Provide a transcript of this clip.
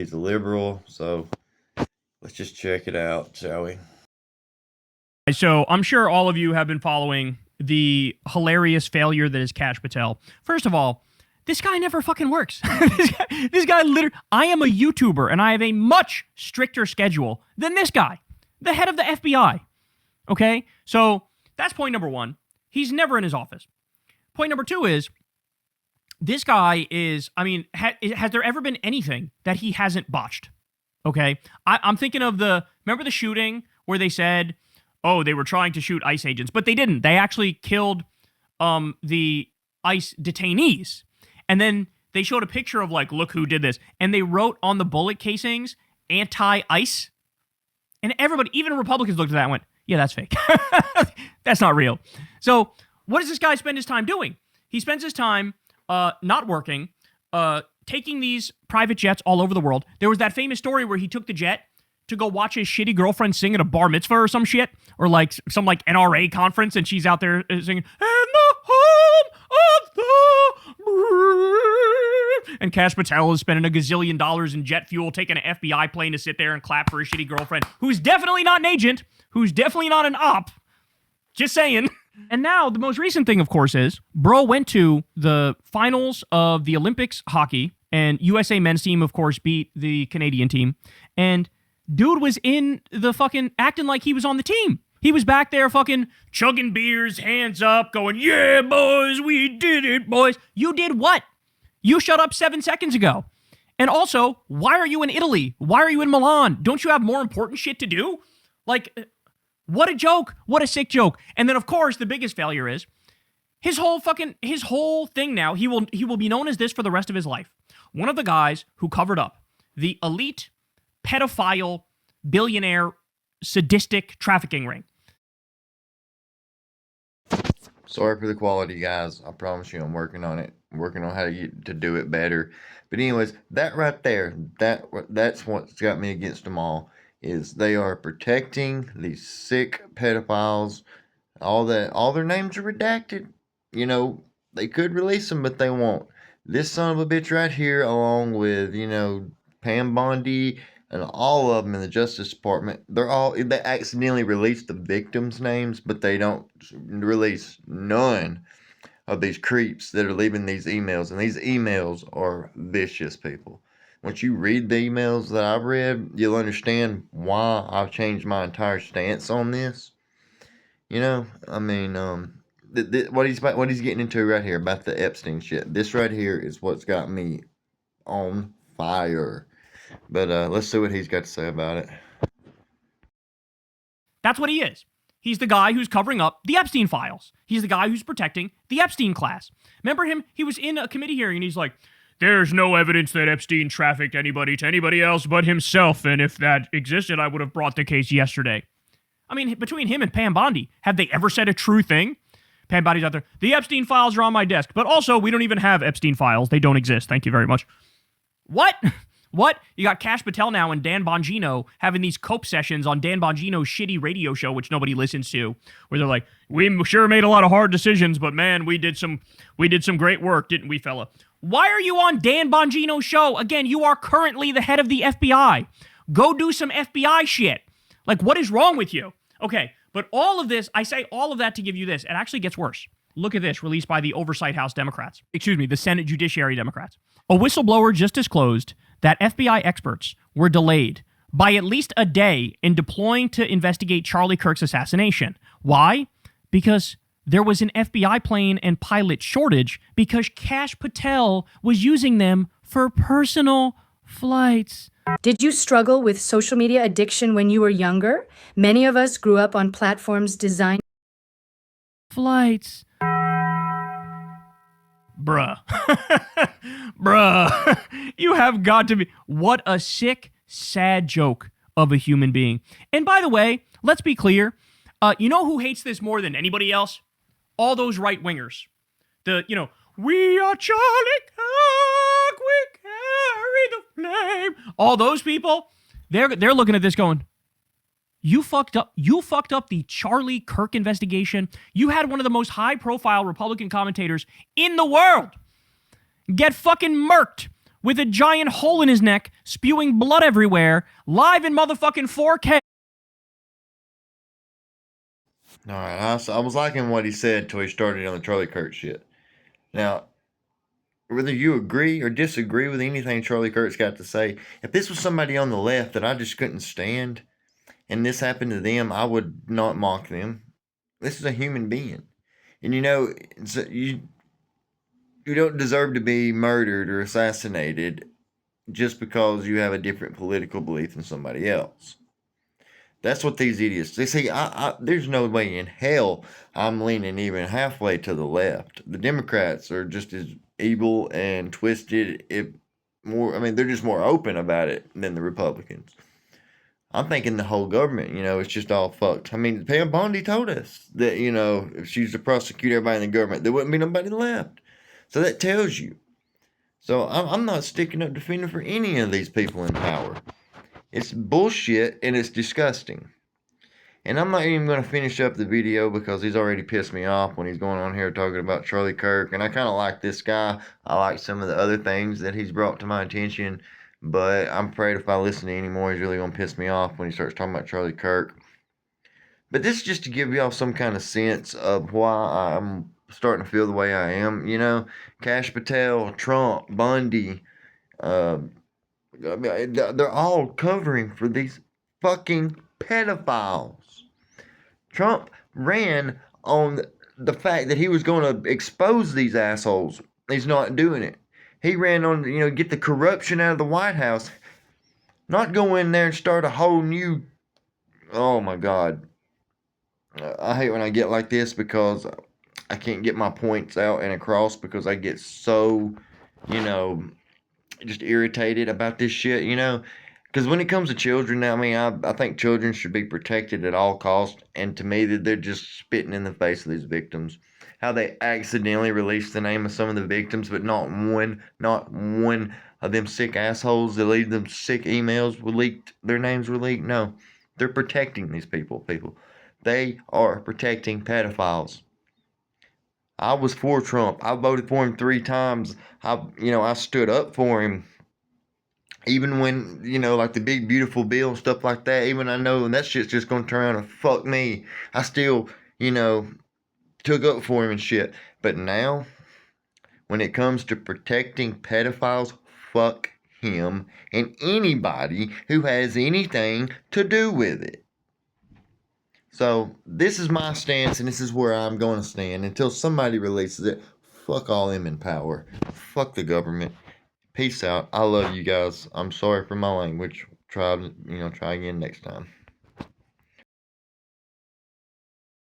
He's a liberal, so let's just check it out, shall we? So I'm sure all of you have been following the hilarious failure that is Kash Patel. First of all, this guy never fucking works. this guy literally, I am a YouTuber and I have a much stricter schedule than this guy, the head of the FBI. Okay? So that's point number one. He's never in his office. Point number two is, this guy is, I mean, has there ever been anything that he hasn't botched? Okay? I'm thinking of remember the shooting where they said, oh, they were trying to shoot ICE agents, but they didn't. They actually killed the ICE detainees. And then they showed a picture of, like, look who did this. And they wrote on the bullet casings, anti-ICE. And everybody, even Republicans, looked at that and went, yeah, that's fake. That's not real. So what does this guy spend his time doing? He spends his time not working, taking these private jets all over the world. There was that famous story where he took the jet to go watch his shitty girlfriend sing at a bar mitzvah or some shit, or like some like NRA conference, and she's out there singing, "In the home of the brave." And Kash Patel is spending $1 gazillion in jet fuel, taking an FBI plane to sit there and clap for his shitty girlfriend, who's definitely not an agent, who's definitely not an op. Just saying. And now the most recent thing, of course, is bro went to the finals of the Olympics hockey, and USA men's team, of course, beat the Canadian team, and dude was in the fucking acting like he was on the team. He was back there fucking chugging beers, hands up, going, yeah, boys, we did it, boys. You did what? You shut up 7 seconds ago. And also, why are you in Italy? Why are you in Milan? Don't you have more important shit to do? Like, what a joke. What a sick joke. And then, of course, the biggest failure is his whole thing now, he will be known as this for the rest of his life. One of the guys who covered up the elite pedophile, billionaire, sadistic trafficking ring. Sorry for the quality, guys. I promise you I'm working on it. I'm working on how to do it better. But anyways, that right there, that's what's got me against them all, is they are protecting these sick pedophiles. All their names are redacted. You know, they could release them, but they won't. This son of a bitch right here, along with, Pam Bondi, and all of them in the Justice Department, they accidentally release the victims' names, but they don't release none of these creeps that are leaving these emails. And these emails are vicious, people. Once you read the emails that I've read, you'll understand why I've changed my entire stance on this. What he's getting into right here about the Epstein shit. This right here is what's got me on fire. But let's see what he's got to say about it. That's what he is. He's the guy who's covering up the Epstein files. He's the guy who's protecting the Epstein class. Remember him? He was in a committee hearing and he's like, there's no evidence that Epstein trafficked anybody to anybody else but himself. And if that existed, I would have brought the case yesterday. I mean, between him and Pam Bondi, have they ever said a true thing? Pam Bondi's out there. The Epstein files are on my desk. But also, we don't even have Epstein files. They don't exist. Thank you very much. What? What? You got Kash Patel now and Dan Bongino having these cope sessions on Dan Bongino's shitty radio show, which nobody listens to, where they're like, we sure made a lot of hard decisions, but man, we did some great work, didn't we, fella? Why are you on Dan Bongino's show? Again, you are currently the head of the FBI. Go do some FBI shit. Like, what is wrong with you? Okay, but all of this, I say all of that to give you this. It actually gets worse. Look at this, released by the Oversight House Democrats. Excuse me, the Senate Judiciary Democrats. A whistleblower just disclosed that FBI experts were delayed by at least a day in deploying to investigate Charlie Kirk's assassination. Why? Because there was an FBI plane and pilot shortage because Kash Patel was using them for personal flights. Did you struggle with social media addiction when you were younger? Many of us grew up on platforms designed flights. Bruh. Bruh. You have got to be... What a sick, sad joke of a human being. And by the way, let's be clear. You know who hates this more than anybody else? All those right-wingers. We are Charlie Kirk, we carry the flame. All those people, they're looking at this going, you fucked up the Charlie Kirk investigation. You had one of the most high-profile Republican commentators in the world get fucking murked with a giant hole in his neck, spewing blood everywhere, live in motherfucking 4K. All right, I was liking what he said till he started on the Charlie Kirk shit. Now, whether you agree or disagree with anything Charlie Kirk's got to say, if this was somebody on the left that I just couldn't stand, and this happened to them, I would not mock them. This is a human being, and you don't deserve to be murdered or assassinated just because you have a different political belief than somebody else. That's what these idiots. They say, there's no way in hell I'm leaning even halfway to the left. The Democrats are just as evil and twisted. They're just more open about it than the Republicans. I'm thinking the whole government, it's just all fucked. I mean, Pam Bondi told us that, if she was to prosecute everybody in the government, there wouldn't be nobody left. So that tells you. So I'm not sticking up defending for any of these people in power. It's bullshit and it's disgusting. And I'm not even going to finish up the video because he's already pissed me off when he's going on here talking about Charlie Kirk. And I kind of like this guy. I like some of the other things that he's brought to my attention. But I'm afraid if I listen to any more, he's really going to piss me off when he starts talking about Charlie Kirk. But this is just to give y'all some kind of sense of why I'm starting to feel the way I am. Cash Patel, Trump, Bundy, they're all covering for these fucking pedophiles. Trump ran on the fact that he was going to expose these assholes. He's not doing it. He ran on, get the corruption out of the White House. Not go in there and start a whole new... Oh, my God. I hate when I get like this because I can't get my points out and across because I get so, just irritated about this shit, because when it comes to children, I think children should be protected at all costs, and to me, they're just spitting in the face of these victims. How they accidentally released the name of some of the victims, but not one of them sick assholes that leave them sick emails were leaked, their names were leaked. No, they're protecting these people. They are protecting pedophiles. I was for Trump. I voted for him 3 times. I stood up for him. Even when, like the big beautiful bill and stuff like that, even I know that shit's just going to turn around and fuck me. I still, took up for him and shit. But now, when it comes to protecting pedophiles, fuck him and anybody who has anything to do with it. So, this is my stance, and this is where I'm going to stand until somebody releases it. Fuck all them in power. Fuck the government. Peace out. I love you guys. I'm sorry for my language. Try again next time.